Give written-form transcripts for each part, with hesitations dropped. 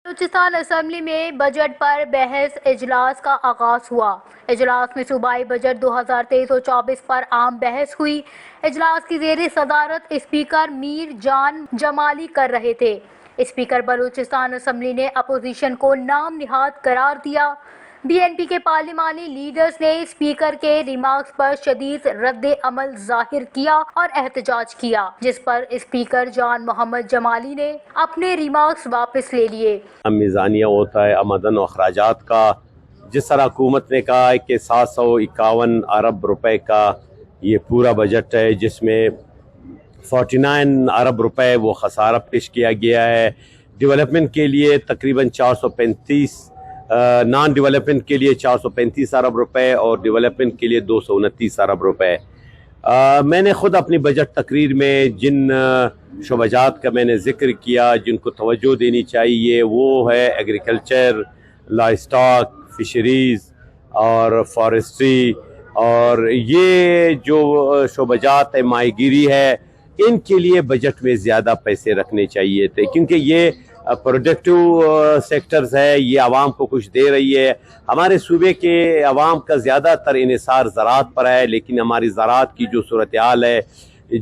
Balochistan assembly میں budget پر بحث اجلاس کا آغاز ہوا۔ اجلاس میں صوبائی بجٹ 2023-24 پر عام بحث ہوئی۔ اجلاس کی زیر صدارت اسپیکر میر جان جمالی کر رہے تھے۔ اسپیکر بلوچستان اسمبلی نے اپوزیشن کو نام نہاد قرار دیا۔ بی این پی کے پارلیمانی لیڈرز نے اسپیکر کے ریمارکس پر شدید رد عمل ظاہر کیا اور احتجاج کیا، جس پر اسپیکر جان محمد جمالی نے اپنے ریمارکس واپس لے لیے۔ میزانیہ ہوتا ہے آمدن و اخراجات کا، جس طرح حکومت نے کہا ہے کہ 751 ارب روپے کا یہ پورا بجٹ ہے، جس میں 49 ارب روپے وہ خسارہ پیش کیا گیا ہے۔ ڈیولپمنٹ کے لیے تقریباً 435 نان ڈیولپمنٹ کے لیے 435 ارب روپے اور ڈیولپمنٹ کے لیے 229 ارب روپے۔ میں نے خود اپنی بجٹ تقریر میں جن شعبجات کا میں نے ذکر کیا، جن کو توجہ دینی چاہیے، وہ ہے ایگریکلچر، لائف اسٹاک، فشریز اور فارسٹری، اور یہ جو شعبجات ہے ماہی گیری ہے، ان کے لیے بجٹ میں زیادہ پیسے رکھنے چاہیے تھے، کیونکہ یہ پروڈکٹیو سیکٹرز ہے، یہ عوام کو کچھ دے رہی ہے۔ ہمارے صوبے کے عوام کا زیادہ تر انحصار زراعت پر ہے، لیکن ہماری زراعت کی جو صورتحال ہے،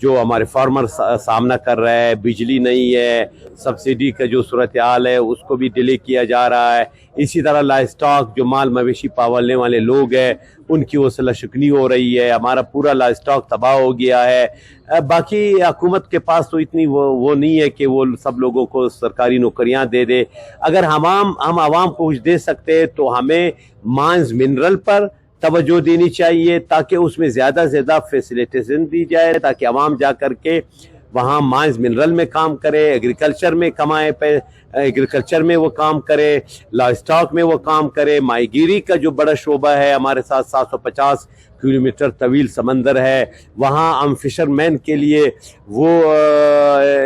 جو ہمارے فارمر سامنا کر رہے ہیں، بجلی نہیں ہے، سبسڈی کا جو صورتحال ہے اس کو بھی ڈیلے کیا جا رہا ہے۔ اسی طرح لائف اسٹاک، جو مال مویشی پالنے والے لوگ ہیں، ان کی حوصلہ شکنی ہو رہی ہے، ہمارا پورا لائف اسٹاک تباہ ہو گیا ہے۔ باقی حکومت کے پاس تو اتنی وہ نہیں ہے کہ وہ سب لوگوں کو سرکاری نوکریاں دے دے۔ اگر ہم عوام کو کچھ دے سکتے تو ہمیں مائنز منرل پر توجہ دینی چاہیے، تاکہ اس میں زیادہ سے زیادہ فیسیلیٹیشن دی جائے، تاکہ عوام جا کر کے وہاں مائنز منرل میں کام کرے، ایگریکلچر میں کمائے، ایگریکلچر میں وہ کام کرے، لائف اسٹاک میں وہ کام کرے۔ ماہی گیری کا جو بڑا شعبہ ہے، ہمارے ساتھ 750 کلومیٹر طویل سمندر ہے، وہاں ہم فشر مین کے لیے وہ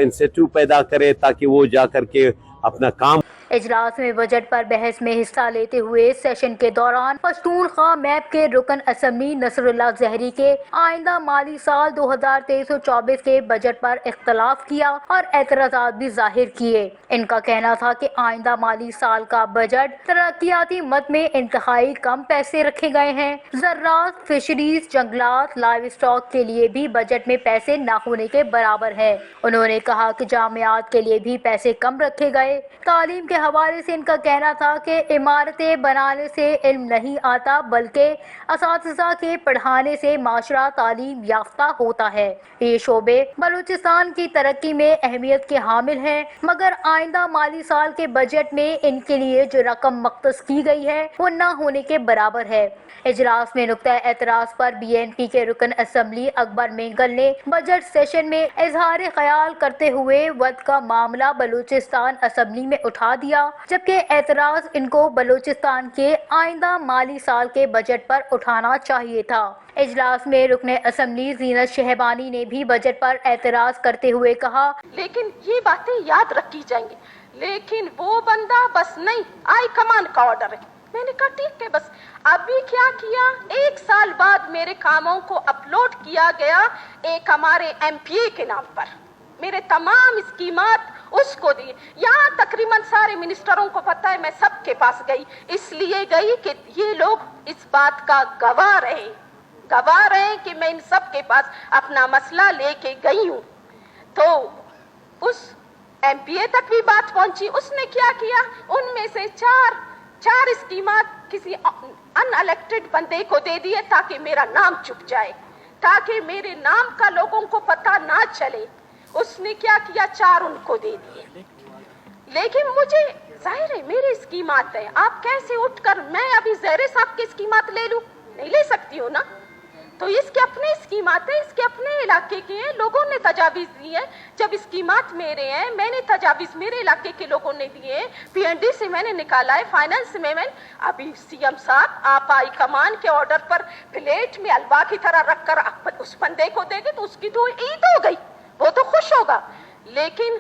انسینٹیو پیدا کرے، تاکہ وہ جا کر کے اپنا کام۔ اجلاس میں بجٹ پر بحث میں حصہ لیتے ہوئے سیشن کے دوران پشتونخوا میپ کے رکن اسمبلی نصر اللہ زہری کے آئندہ مالی سال 2023-24 کے بجٹ پر اختلاف کیا اور اعتراضات بھی ظاہر کیے۔ ان کا کہنا تھا کہ آئندہ مالی سال کا بجٹ ترقیاتی مد میں انتہائی کم پیسے رکھے گئے ہیں۔ زراعت، فشریز، جنگلات، لائف اسٹاک کے لیے بھی بجٹ میں پیسے نہ ہونے کے برابر ہے۔ انہوں نے کہا کہ جامعات کے لیے بھی پیسے کم رکھے گئے۔ تعلیم کے حوالے سے ان کا کہنا تھا کہ عمارتیں بنانے سے علم نہیں آتا، بلکہ اساتذہ کے پڑھانے سے معاشرہ تعلیم یافتہ ہوتا ہے۔ یہ شعبے بلوچستان کی ترقی میں اہمیت کے حامل ہیں، مگر آئندہ مالی سال کے بجٹ میں ان کے لیے جو رقم مختص کی گئی ہے وہ نہ ہونے کے برابر ہے۔ اجلاس میں نقطہ اعتراض پر بی این پی کے رکن اسمبلی اکبر مینگل نے بجٹ سیشن میں اظہار خیال کرتے ہوئے وقت کا معاملہ بلوچستان اسمبلی میں اٹھا دیا، جبکہ اعتراض ان کو بلوچستان کے آئندہ مالی سال کے بجٹ پر اٹھانا چاہیے تھا۔ اجلاس میں رکن اسمبلی زینت شہبانی نے بھی بجٹ پر اعتراض کرتے ہوئے کہا، لیکن یہ باتیں یاد رکھی جائیں گی، لیکن وہ بندہ بس نہیں، ہائی کمان کا آرڈر ہے۔ میں نے کہا ٹھیک ہے، بس ابھی کیا کیا، 1 سال بعد میرے کاموں کو اپلوڈ کیا گیا ایک ہمارے ایم پی اے کے نام پر، میرے تمام اسکیمات اس کو دی۔ یہاں تقریباً سارے منسٹروں کو پتہ ہے، میں سب کے پاس گئی، اس لیے گئی کہ یہ لوگ اس بات کا گواہ رہے کہ میں ان سب کے پاس اپنا مسئلہ لے کے گئی ہوں۔ تو اس ایم پی اے تک بھی بات پہنچی، اس نے کیا کیا، ان میں سے چار اسکیمات کسی ان الیکٹڈ بندے کو دے دیے تاکہ میرا نام چھپ جائے، تاکہ میرے نام کا لوگوں کو پتہ نہ چلے۔ اس نے کیا کیا، 4 ان کو دے دیے۔ لیکن مجھے ظاہر ہے میری اسکیمات ہیں، آپ کیسے اٹھ کر میں ابھی زہرے صاحب کی اسکیمات لے لوں؟ نہیں لے سکتی ہوں نا۔ تو اس کے اپنے اسکیمات ہیں، اس کے اپنے علاقے کے ہیں، لوگوں نے تجاویز دی ہے۔ جب اسکیمات میرے ہیں، میں نے تجاویز میرے علاقے کے لوگوں نے دیے ہیں، پی این ڈی سے میں نے نکالا ہے، فائنانس میں ابھی سی ایم صاحب آپ ہائی کمان کے آرڈر پر پلیٹ میں حلوہ کی طرح رکھ کر اس بندے کو دے گے تو اس کی تو عید ہو گئی، وہ تو خوش ہوگا۔ لیکن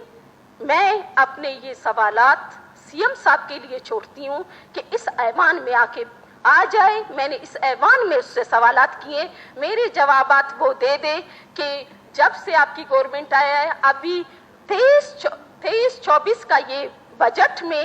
میں اپنے یہ سوالات سی ایم صاحب کے لیے چھوڑتی ہوں کہ اس ایوان میں آ جائے۔ میں نے اس ایوان میں اس سے سوالات کیے، میرے جوابات وہ دے دے کہ جب سے آپ کی گورنمنٹ آیا ہے ابھی 23-24 کا یہ بجٹ میں